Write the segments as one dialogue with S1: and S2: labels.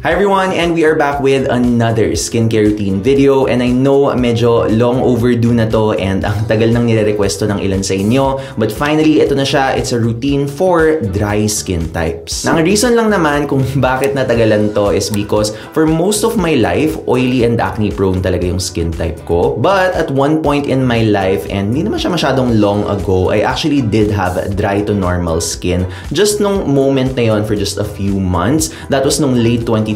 S1: Hi everyone, and we are back with another skincare routine video, and I know medyo long overdue na to and ang tagal nang nire-requesto ng ilan sa inyo, but finally ito na siya. It's a routine for dry skin types. Na ang reason lang naman kung bakit natagalan to is because for most of my life, oily and acne prone talaga yung skin type ko. But at one point in my life, and hindi naman siya masyadong long ago, I actually did have dry to normal skin. Just nung moment na yon for just a few months. That was nung late 2022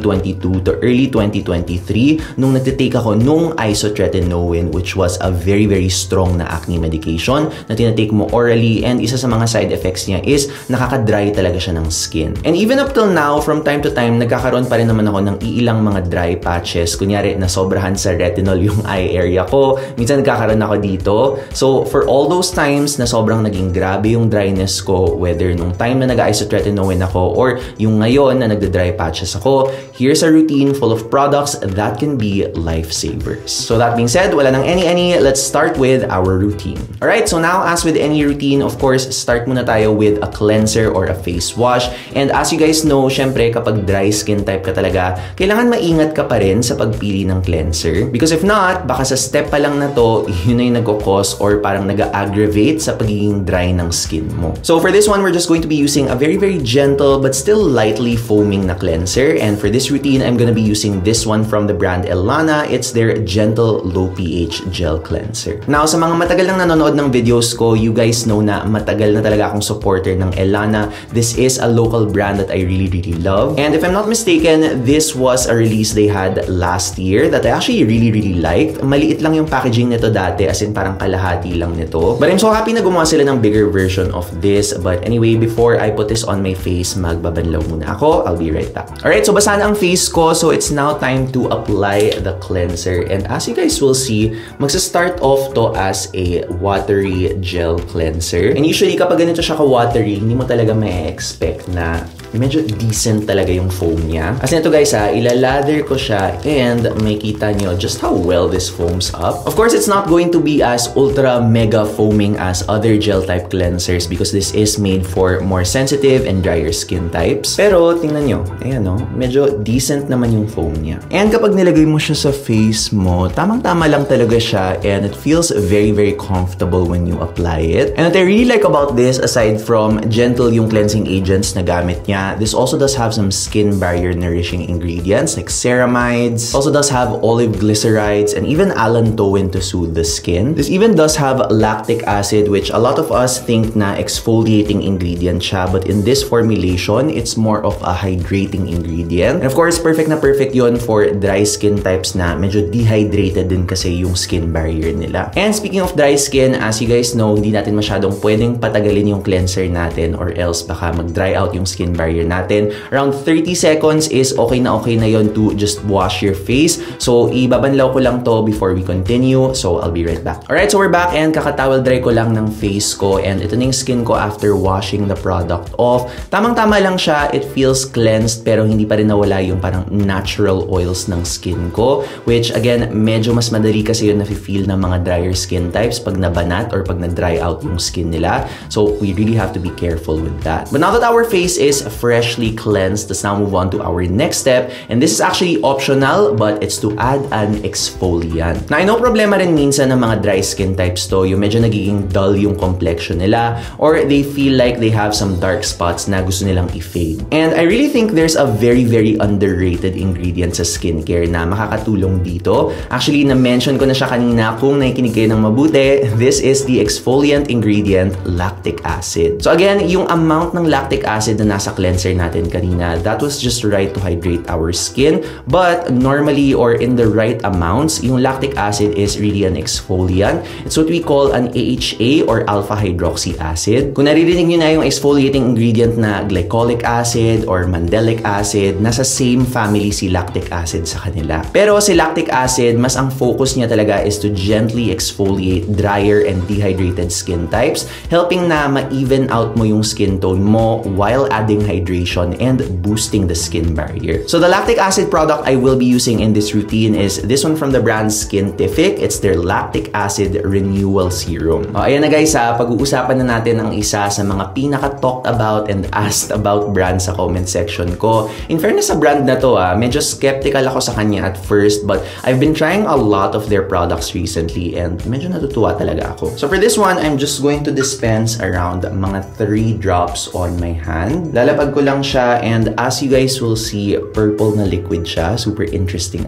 S1: to early 2023 nung nagtitake ako nung isotretinoin, which was a very strong na acne medication na tinatake mo orally, and isa sa mga side effects niya is nakaka-dry talaga siya ng skin. And even up till now, from time to time, nagkakaroon pa rin naman ako ng iilang mga dry patches. Kunyari, nasobrahan sa retinol yung eye area ko. Minsan nagkakaroon ako dito. So, for all those times na sobrang naging grabe yung dryness ko, whether nung time na nag-isotretinoin ako or yung ngayon na nagda-dry patches ako, here's a routine full of products that can be lifesavers. So that being said, wala nang any, let's start with our routine. Alright, so now as with any routine, of course, start muna tayo with a cleanser or a face wash. And as you guys know, syempre kapag dry skin type ka talaga, kailangan maingat ka pa rin sa pagpili ng cleanser. Because if not, baka sa step pa lang na to, yun ay nagkukos or parang nag-aggravate sa pagiging dry ng skin mo. So for this one, we're just going to be using a very gentle but still lightly foaming na cleanser. And for this routine, I'm gonna be using this one from the brand Elana. It's their Gentle Low pH Gel Cleanser. Now, sa mga matagal nang nanonood ng videos ko, you guys know na matagal na talaga akong supporter ng Elana. This is a local brand that I really love. And if I'm not mistaken, this was a release they had last year that I actually really liked. Maliit lang yung packaging nito dati, as in parang kalahati lang nito. But I'm so happy na gumawa sila ng bigger version of this. But anyway, before I put this on my face, magbabanlaw muna ako. I'll be right back. Alright, so basa na ang face ko. So it's now time to apply the cleanser. And as you guys will see, magsa-start off to as a watery gel cleanser. And usually kapag ganito siya ka-watery, hindi mo talaga ma-expect na medyo decent talaga yung foam niya. As nito guys ilalather ko siya and makita nyo just how well this foams up. Of course, it's not going to be as ultra mega foaming as other gel type cleansers because this is made for more sensitive and drier skin types. Pero tingnan nyo, ayan no, medyo decent naman yung foam niya. And kapag nilagay mo siya sa face mo, tamang-tama lang talaga siya and it feels very comfortable when you apply it. And what I really like about this, aside from gentle yung cleansing agents na gamit niya, this also does have some skin barrier nourishing ingredients like ceramides. Also does have olive glycerides and even allantoin to soothe the skin. This even does have lactic acid, which a lot of us think na exfoliating ingredient siya, but in this formulation, it's more of a hydrating ingredient. And of course, perfect na perfect yon for dry skin types na medyo dehydrated din kasi yung skin barrier nila. And speaking of dry skin, as you guys know, hindi natin masyadong pwedeng patagalin yung cleanser natin or else baka mag-dry out yung skin barrier natin. Around 30 seconds is okay na yon to just wash your face. So, ibabanlaw ko lang to before we continue. So, I'll be right back. Alright, so we're back and kakatowel dry ko lang ng face ko and ito na yung skin ko after washing the product off. Tamang-tama lang siya. It feels cleansed pero hindi pa rin nawala yung parang natural oils ng skin ko, which again, medyo mas madali kasi yun nafe-feel ng mga drier skin types pag nabanat or pag nag-dry out yung skin nila. So, we really have to be careful with that. But now that our face is freshly cleansed, let's now move on to our next step. And this is actually optional, but it's to add an exfoliant. Now, I know problema rin minsan ng mga dry skin types to, yung medyo nagiging dull yung complexion nila or they feel like they have some dark spots na gusto nilang i-fade. And I really think there's a very underrated ingredient sa skincare na makakatulong dito. Actually, na-mention ko na siya kanina kung nakikinig kayo ng mabuti. This is the exfoliant ingredient, lactic acid. So again, yung amount ng lactic acid na nasa cleanser natin kanina, that was just right to hydrate our skin. But normally or in the right amounts, yung lactic acid is really an exfoliant. It's what we call an AHA or alpha hydroxy acid. Kung naririnig nyo na yung exfoliating ingredient na glycolic acid or mandelic acid, nasa same family si lactic acid sa kanila. Pero si lactic acid, mas ang focus niya talaga is to gently exfoliate drier and dehydrated skin types, helping na ma-even out mo yung skin tone mo while adding hydration and boosting the skin barrier. So the lactic acid product I will be using in this routine is this one from the brand Skintific. It's their lactic acid renewal serum. Ayan na guys, pag-uusapan na natin ang isa sa mga pinaka-talked about and asked about brand sa comment section ko. In fairness sa brand brand na to medyo skeptical ako sa kanya at first, but I've been trying a lot of their products recently and medyo natutuwa talaga ako. So for this one, I'm just going to dispense around mga 3 drops on my hand. Lalapag ko lang siya and as you guys will see, purple na liquid siya. Super interesting.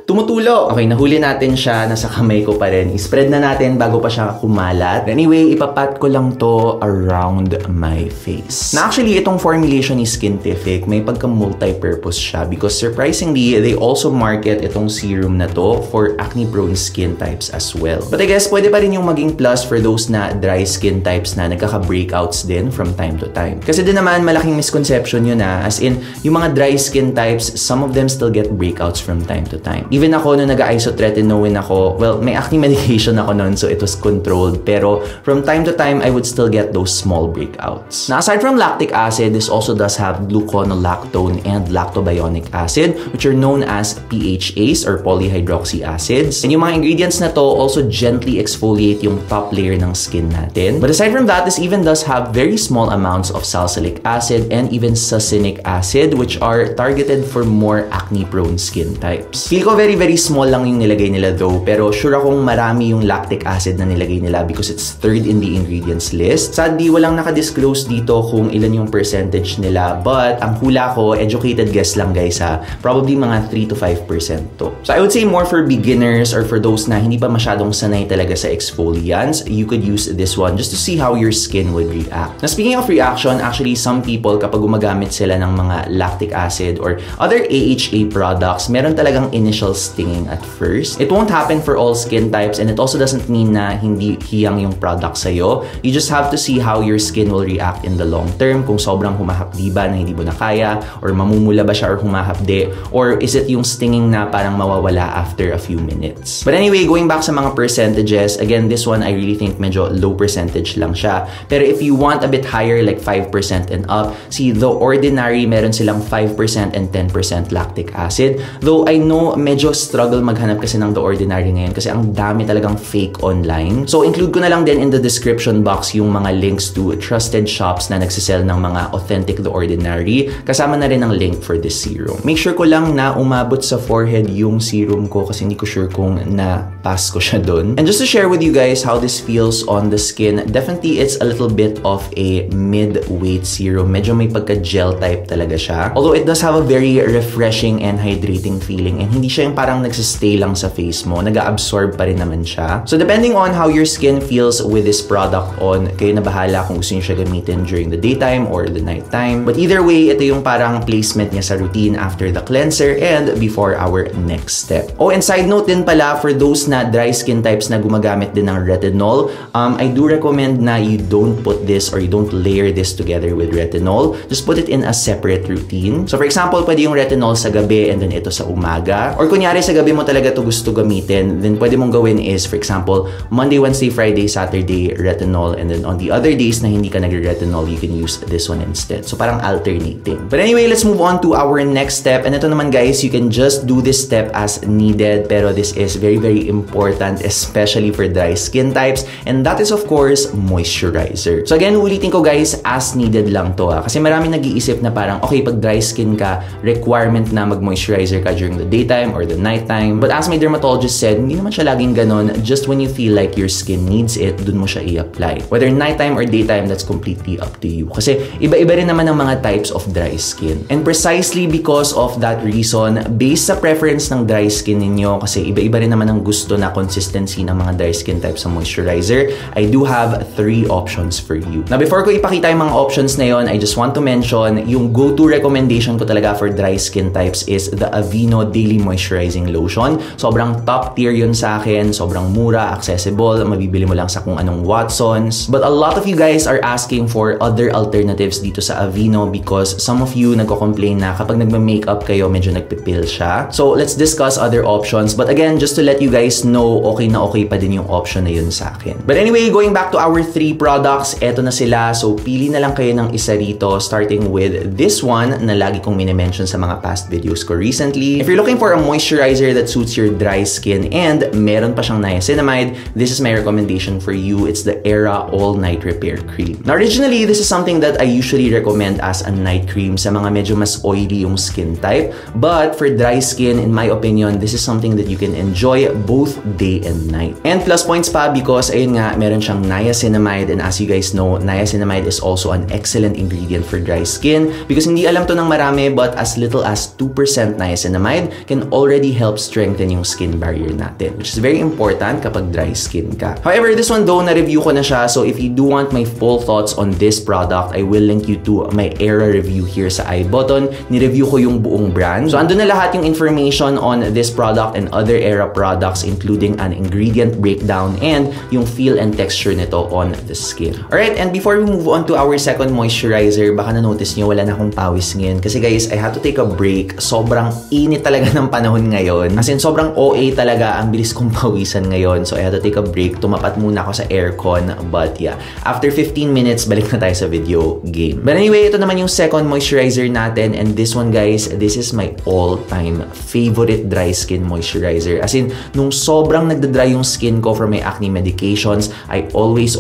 S1: Tumutulo! Okay, nahuli natin siya. Nasa kamay ko pa rin. I-spread na natin bago pa siya kumalat. Anyway, ipapat ko lang to around my face. Na actually, itong formulation ni Skintific, may pagka-multi-purpose siya because surprisingly, they also market itong serum na to for acne-prone skin types as well. But I guess, pwede pa rin yung maging plus for those na dry skin types na nagkaka-breakouts din from time to time. Kasi din naman, malaking misconception yun as in, yung mga dry skin types, some of them still get breakouts from time to time. Even ako, nung nag-isotretinoin ako, well, may acne medication ako noon, so it was controlled. Pero from time to time, I would still get those small breakouts. Now, aside from lactic acid, this also does have gluconolactone and lactobionic acid, which are known as PHAs or polyhydroxy acids. And yung mga ingredients na to also gently exfoliate yung top layer ng skin natin. But aside from that, this even does have very small amounts of salicylic acid and even succinic acid, which are targeted for more acne-prone skin types. Feel ko very small lang yung nilagay nila though, pero sure akong marami yung lactic acid na nilagay nila because it's third in the ingredients list. Sadly, walang nakadisclose dito kung ilan yung percentage nila, but ang hula ko, educated guess lang guys probably mga 3 to 5% to. So I would say more for beginners or for those na hindi pa masyadong sanay talaga sa exfoliants, you could use this one just to see how your skin would react. Now speaking of reaction, actually some people kapag gumagamit sila ng mga lactic acid or other AHA products, meron talagang initial stinging at first. It won't happen for all skin types and it also doesn't mean na hindi hiyang yung product sa'yo. You just have to see how your skin will react in the long term, kung sobrang humahapdi ba na hindi mo na kaya, or mamumula ba siya or humahapdi, or is it yung stinging na parang mawawala after a few minutes. But anyway, going back sa mga percentages, again, this one I really think medyo low percentage lang siya. Pero if you want a bit higher, like 5% and up, see, The Ordinary, meron silang 5% and 10% lactic acid. Though I know medyo struggle maghanap kasi ng The Ordinary ngayon kasi ang dami talagang fake online. So include ko na lang din in the description box yung mga links to trusted shops na nagsisell ng mga authentic The Ordinary. Kasama na rin ang link for this serum. Make sure ko lang na umabot sa forehead yung serum ko kasi hindi ko sure kung na-pass ko siya dun. And just to share with you guys how this feels on the skin, definitely it's a little bit of a mid-weight serum. Medyo may pagka-gel type talaga siya. Although it does have a very refreshing and hydrating feeling and hindi siya yung parang nagsistay lang sa face mo. Nag-absorb pa rin naman siya. So depending on how your skin feels with this product on, kayo na bahala kung gusto niyo siya gamitin during the daytime or the nighttime. But either way, ito yung parang placement niya sa routine after the cleanser and before our next step. Oh, and side note din pala, for those na dry skin types na gumagamit din ng retinol, I do recommend na you don't put this or you don't layer this together with retinol. Just put it in a separate routine. So for example, pwede yung retinol sa gabi and then ito sa umaga. Or kunyari sa gabi mo talaga ito gusto gamitin, then pwede mong gawin is, for example, Monday, Wednesday, Friday, Saturday, retinol, and then on the other days na hindi ka nagre-retinol, you can use this one instead. So parang alternating. But anyway, let's move on to our next step. And ito naman guys, you can just do this step as needed, pero this is very important, especially for dry skin types, and that is of course moisturizer. So again, ulitin ko guys, as needed lang to kasi maraming nag-iisip na parang okay, pag dry skin ka, requirement na mag-moisturizer ka during the daytime or the nighttime. But as my dermatologist said, hindi naman siya laging ganon. Just when you feel like your skin needs it, dun mo siya i-apply. Whether nighttime or daytime, that's completely up to you. Kasi iba-iba rin naman ang mga types of dry skin. And precisely because of that reason, based sa preference ng dry skin ninyo, kasi iba-iba rin naman ang gusto na consistency ng mga dry skin types sa moisturizer, I do have 3 options for you. Now, before ko ipakita yung mga options na yon, I just want to mention, yung go-to recommendation ko talaga for dry skin types is the Aveeno Daily Moisturizing Lotion. Sobrang top tier yun sa akin, sobrang mura, accessible, mabibili mo lang sa kung anong Watsons. But a lot of you guys are asking for other alternatives dito sa Aveeno because some of you nagko-complain na kapag nagma-makeup kayo, medyo nagpipil siya. So let's discuss other options. But again, just to let you guys know, okay na okay pa din yung option na yun sa akin. But anyway, going back to our 3 products, eto na sila. So pili na lang kayo ng isa rito, starting with this one na lagi kong minimension sa mga past videos ko recently. If you're looking for a moisturizer moisturizer that suits your dry skin and meron pa siyang niacinamide, this is my recommendation for you. It's the Era All Night Repair Cream. Now, originally, this is something that I usually recommend as a night cream sa mga medyo mas oily yung skin type. But for dry skin, in my opinion, this is something that you can enjoy both day and night. And plus points pa because, ayun nga, meron siyang niacinamide, and as you guys know, niacinamide is also an excellent ingredient for dry skin because hindi alam to ng marami, but as little as 2% niacinamide can already help strengthen yung skin barrier natin, which is very important kapag dry skin ka. However, this one though, na-review ko na siya, so if you do want my full thoughts on this product, I will link you to my Era review here sa i-button. Ni-review ko yung buong brand. So andun na lahat yung information on this product and other Era products, including an ingredient breakdown and yung feel and texture nito on the skin. Alright, and before we move on to our second moisturizer, baka na-notice nyo wala na akong pawis ngayon. Kasi guys, I had to take a break. Sobrang init talaga ng panahon ngayon. As in, sobrang OA talaga. Ang bilis kong pawisan ngayon. So I had to take a break. Tumapat muna ako sa aircon. But yeah, after 15 minutes, balik na tayo sa video game. But anyway, ito naman yung second moisturizer natin. And this one guys, this is my all-time favorite dry skin moisturizer. As in, nung sobrang nagda-dry yung skin ko from my acne medications, I always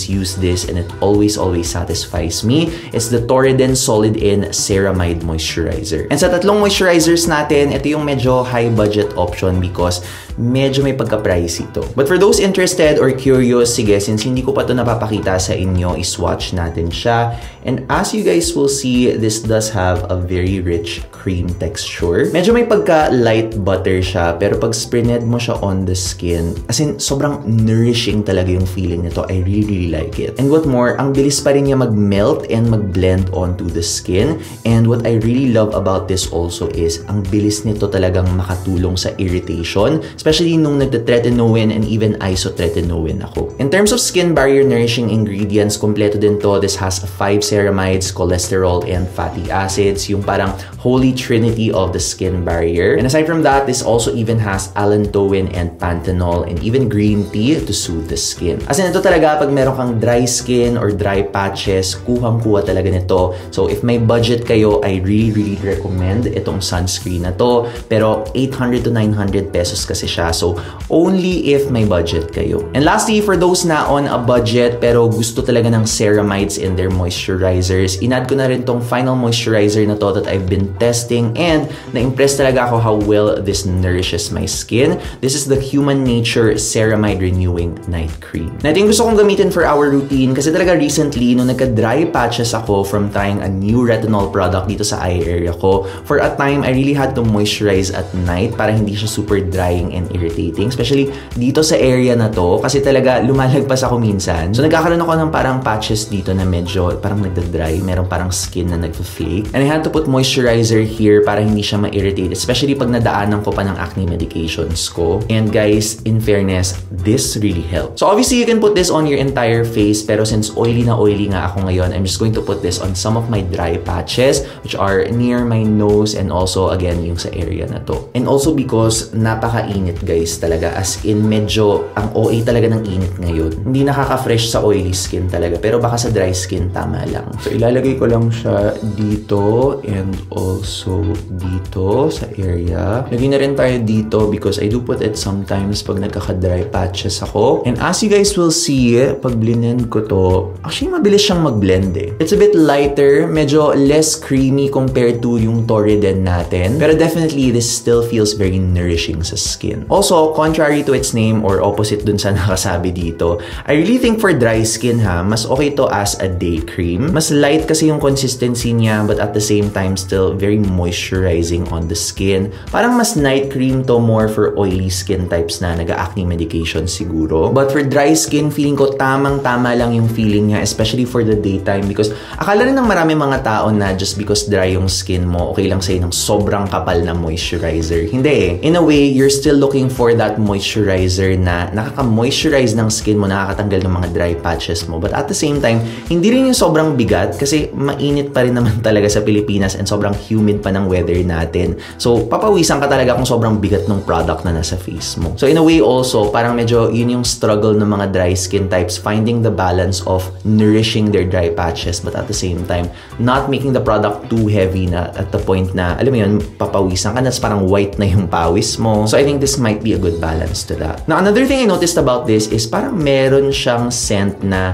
S1: use this and it always satisfies me. It's the Torriden Solid-In Ceramide Moisturizer. And sa tatlong moisturizers natin, ito yung medyo high budget option because medyo may pagka-pricey ito. But for those interested or curious, sige, since hindi ko pa ito napapakita sa inyo, iswatch natin siya. And as you guys will see, this does have a very rich cream texture. Medyo may pagka-light butter siya, pero pag spread mo siya on the skin, as in, sobrang nourishing talaga yung feeling nito. I really like it. And what more, ang bilis pa rin niya mag-melt and mag-blend onto the skin. And what I really love about this also is, ang bilis nito talagang makatulong sa irritation, especially nung nagtatretinoin and even isotretinoin ako. In terms of skin barrier nourishing ingredients, kompleto din to. This has 5 ceramides, cholesterol, and fatty acids, yung parang holy trinity of the skin barrier. And aside from that, this also even has allantoin and panthenol and even green tea to soothe the skin. As in, ito talaga pag meron kang dry skin or dry patches, kuhang-kuha talaga nito. So if may budget kayo, I really recommend itong sunscreen na to. Pero 800 to 900 pesos kasi siya. So only if may budget kayo. And lastly, for those na on a budget pero gusto talaga ng ceramides in their moisturizers, inad ko na rin tong final moisturizer na to that I've been testing and na-impress talaga ako how well this nourishes my skin. This is the Human Nature Ceramide Renewing Night Cream. Na ito yung gusto kong gamitin for our routine kasi talaga recently, nung nagka-dry patches ako from trying a new retinol product dito sa eye area ko, for a time, I really had to moisturize at night para hindi siya super drying and irritating. Especially dito sa area na to kasi talaga lumalagpas ako minsan. So nagkakaroon ako ng parang patches dito na medyo parang nagda-dry. Meron parang skin na nagfa-flake. And I had to put moisturizer here para hindi siya ma-irritate. Especially pag nadaanan ko pa ng acne medications ko. And guys, in fairness, this really helps. So obviously, you can put this on your entire face. Pero since oily na oily nga ako ngayon, I'm just going to put this on some of my dry patches which are near my nose and also again yung sa area na to. And also because napaka-init guys talaga, as in medyo ang OA talaga ng init ngayon. Hindi nakaka-fresh sa oily skin talaga, pero baka sa dry skin tama lang. So ilalagay ko lang siya dito and also dito sa area. Lagay na rin tayo dito because I do put it sometimes pag nagkaka-dry patches ako. And as you guys will see, pag blend ko to, actually mabilis siyang mag-blend eh. It's a bit lighter, medyo less creamy compared to yung Torriden natin. Pero definitely, this still feels very nourishing sa skin. Also, contrary to its name or opposite dun sa nakasabi dito, I really think for dry skin ha, mas okay to as a day cream. Mas light kasi yung consistency niya but at the same time still very moisturizing on the skin. Parang mas night cream to, more for oily skin types na nag-acne medication siguro. But for dry skin, feeling ko tamang-tama lang yung feeling niya, especially for the daytime because akala rin ng marami mga tao na just because dry yung skin mo, okay lang sa'yo ng sobrang kapal na moisturizer. Hindi eh. In a way, you're still looking for that moisturizer na nakaka-moisturize ng skin mo, nakakatanggal ng mga dry patches mo. But at the same time, hindi rin yung sobrang bigat kasi mainit pa rin naman talaga sa Pilipinas and sobrang humid pa ng weather natin. So, papawisan ka talaga kung sobrang bigat ng product na nasa face mo. So, in a way also, parang medyo yun yung struggle ng mga dry skin types, finding the balance of nourishing their dry patches but at the same time, not making the product too heavy na at the point na, alam mo yun, papawisan ka na parang white na yung pawis mo. So I think this might be a good balance to that. Now, another thing I noticed about this is parang meron siyang scent na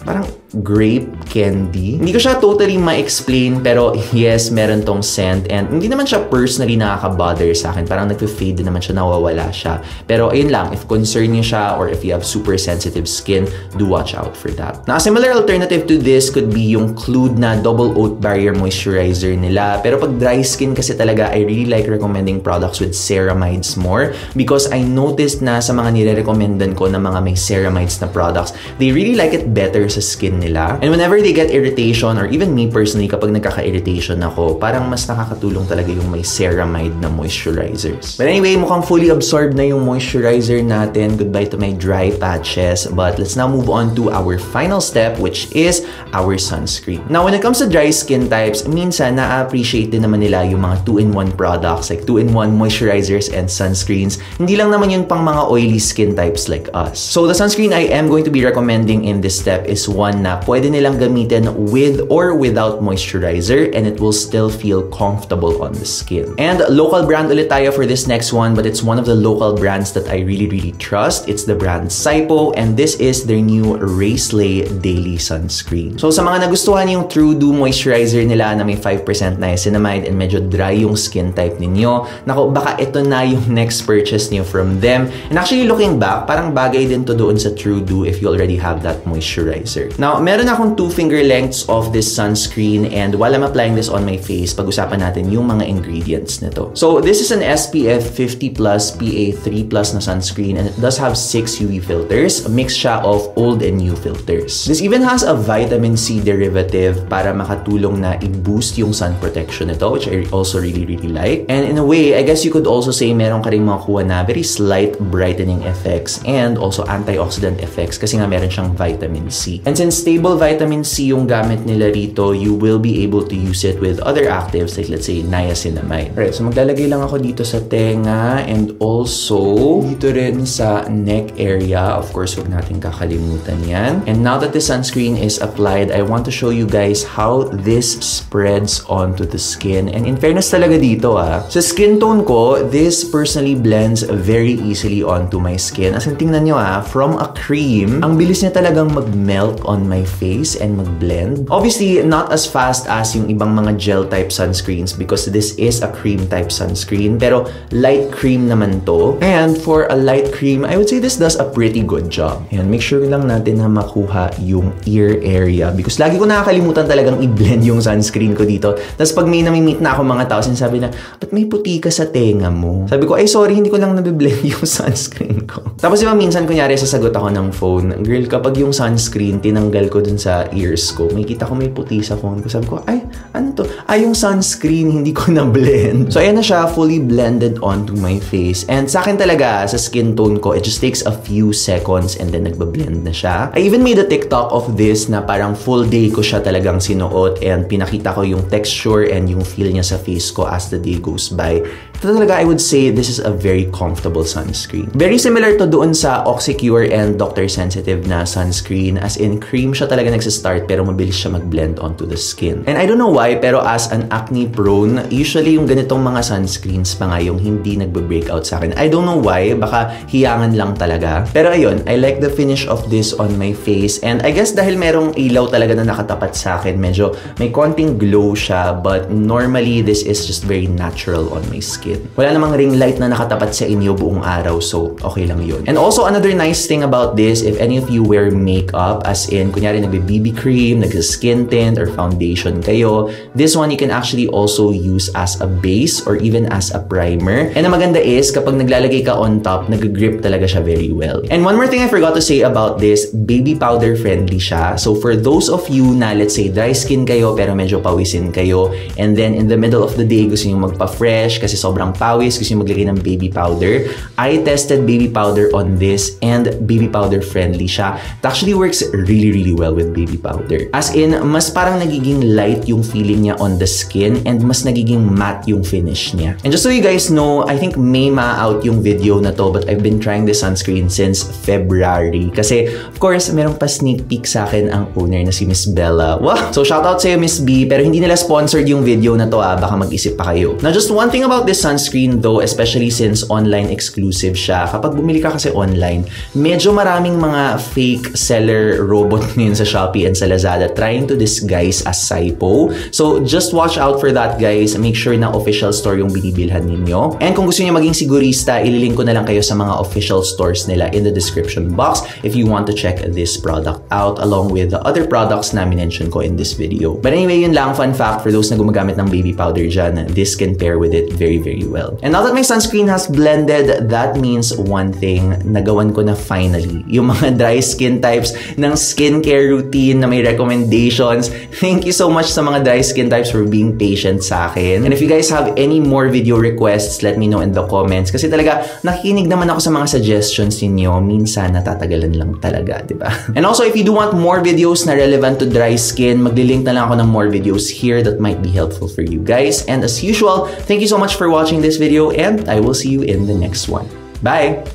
S1: parang grape candy. Hindi ko siya totally ma-explain, pero yes, meron tong scent and hindi naman siya personally nakaka-bother sa akin. Parang nagpe-fade din naman siya, nawawala siya. Pero ayun lang, if concern niyo siya or if you have super sensitive skin, do watch out for that. Now, a similar alternative to this could be yung Klude na Double Oat Barrier Moisturizer nila. Pero pag dry skin kasi talaga, I really like recommending products with ceramides more because I noticed na sa mga nire-recommendan ko na mga may ceramides na products, they really like it better sa skin nila. And whenever they get irritation, or even me personally, kapag nagkaka-irritation ako, parang mas nakakatulong talaga yung may ceramide na moisturizers. But anyway, mukhang fully absorbed na yung moisturizer natin. Goodbye to my dry patches. But let's now move on to our final step, which is our sunscreen. Now, when it comes to dry skin types, minsan na-appreciate din naman nila yung mga 2-in-1 products, like 2-in-1 moisturizers and sunscreens. Hindi lang naman yun pang mga oily skin types like us. So the sunscreen I am going to be recommending in this step is one na pwede nilang gamitin with or without moisturizer and it will still feel comfortable on the skin. And local brand ulit tayo for this next one, but it's one of the local brands that I really trust. It's the brand Saipo and this is their new Raislay Daily Sunscreen. So sa mga nagustuhan yung True Dew moisturizer nila na may 5% niacinamide and medyo dry yung skin type ninyo, nako, baka ito na yung next purchase niyo from them. And actually looking back, parang bagay din to doon sa True Dew if you already have that moisturizer. Now, meron akong 2 finger lengths of this sunscreen and while I'm applying this on my face, pag-usapan natin yung mga ingredients nito. So, this is an SPF 50+, PA3+ na sunscreen and it does have 6 UV filters, a mix siya of old and new filters. This even has a vitamin C derivative para makatulong na i-boost yung sun protection nito, which I also really like. And in a way, I guess you could also say meron ka rin makuha na very slight brightening effects and also antioxidant effects kasi nga meron siyang vitamin C. And since stable vitamin C yung gamit nila rito, you will be able to use it with other actives like let's say niacinamide. Alright, so maglalagay lang ako dito sa tenga and also dito rin sa neck area. Of course, huwag natin kakalimutan yan. And now that the sunscreen is applied, I want to show you guys how this spreads onto the skin. And in fairness talaga dito sa skin tone ko, this personally blends very easily onto my skin. As in, tingnan nyo from a cream, ang bilis niya talagang mag-melt on my face and mag-blend. Obviously, not as fast as yung ibang mga gel type sunscreens because this is a cream type sunscreen, pero light cream naman to. And for a light cream, I would say this does a pretty good job. And make sure lang natin na makuha yung ear area because lagi ko nakakalimutan talagang i-blend yung sunscreen ko dito. Tapos pag may nami-meet na ako mga tao, sinasabi na, ba't may puti ka sa tenga mo? Sabi ko, ay sorry, hindi ko lang nabiblend yung sunscreen ko. Tapos diba minsan, kunyari sasagot ako ng phone, girl, kapag yung sunscreen, tinanggal ko dun sa ears ko, may kita ko may puti sa phone ko. Sabi ko, ay, ano to? Ay, yung sunscreen, hindi ko na-blend. So, ayan na siya, fully blended onto my face. And sa akin talaga, sa skin tone ko, it just takes a few seconds and then nagbablend na siya. I even made a TikTok of this na parang full day ko siya talagang sinuot and pinakita ko yung texture and yung feel niya sa face ko as the day goes by. Ito talaga, I would say, this is a very comfortable sunscreen. Very similar to doon sa Oxycure and Dr. Sensitive na sunscreen. As in, cream siya talaga nagsistart pero mabilis siya mag-blend onto the skin. And I don't know why, pero as an acne prone, usually yung ganitong mga sunscreens pa nga yung hindi nagbe-breakout sa akin. I don't know why, baka hiyangan lang talaga. Pero ayun, I like the finish of this on my face. And I guess dahil merong ilaw talaga na nakatapat sa akin, medyo may konting glow siya. But normally, this is just very natural on my skin. Wala namang ring light na nakatapat sa inyo buong araw, so okay lang yun. And also, another nice thing about this, if any of you wear makeup, as in, kunyari nagbe-BB cream, nagsa-skin tint, or foundation kayo, this one you can actually also use as a base or even as a primer. And ang maganda is, kapag naglalagay ka on top, nag-grip talaga siya very well. And one more thing I forgot to say about this, baby powder friendly siya. So for those of you na, let's say, dry skin kayo, pero medyo pawisin kayo, and then in the middle of the day, gusto nyo magpa-fresh kasi sobrang pawis, gusto nyo maglagay ng baby powder, I tested baby powder on this and baby powder friendly siya. It actually works really well with baby powder. As in, mas parang nagiging light yung feeling niya on the skin and mas nagiging matte yung finish niya. And just so you guys know, I think may ma-out yung video na to, but I've been trying this sunscreen since February. Kasi, of course, merong pa sneak peek sa akin ang owner na si Miss Bella. Wow! So, shoutout sa'yo, Miss B, pero hindi nila sponsored yung video na to baka mag-isip pa kayo. Now, just one thing about this sunscreen though, especially since online exclusive siya, kapag bumili ka kasi online, medyo maraming mga fake seller robot ngayon sa Shopee and sa Lazada trying to disguise as SIPO. So just watch out for that, guys. Make sure na official store yung binibilhan ninyo. And kung gusto niyo maging sigurista, ililink ko na lang kayo sa mga official stores nila in the description box if you want to check this product out along with the other products na minention ko in this video. But anyway, yun lang, fun fact for those na gumagamit ng baby powder dyan, this can pair with it very, very well. And now that my sunscreen has blended, that means one thing, nagawan ko na finally yung mga dry skin types ng skincare routine na may recommendations. Thank you so much sa mga dry skin types for being patient sa akin. And if you guys have any more video requests, let me know in the comments. Kasi talaga, nakikinig naman ako sa mga suggestions ninyo. Minsan, natatagalan lang talaga, di ba? And also, if you do want more videos na relevant to dry skin, maglilink na lang ako ng more videos here that might be helpful for you guys. And as usual, thank you so much for watching this video and I will see you in the next one. Bye!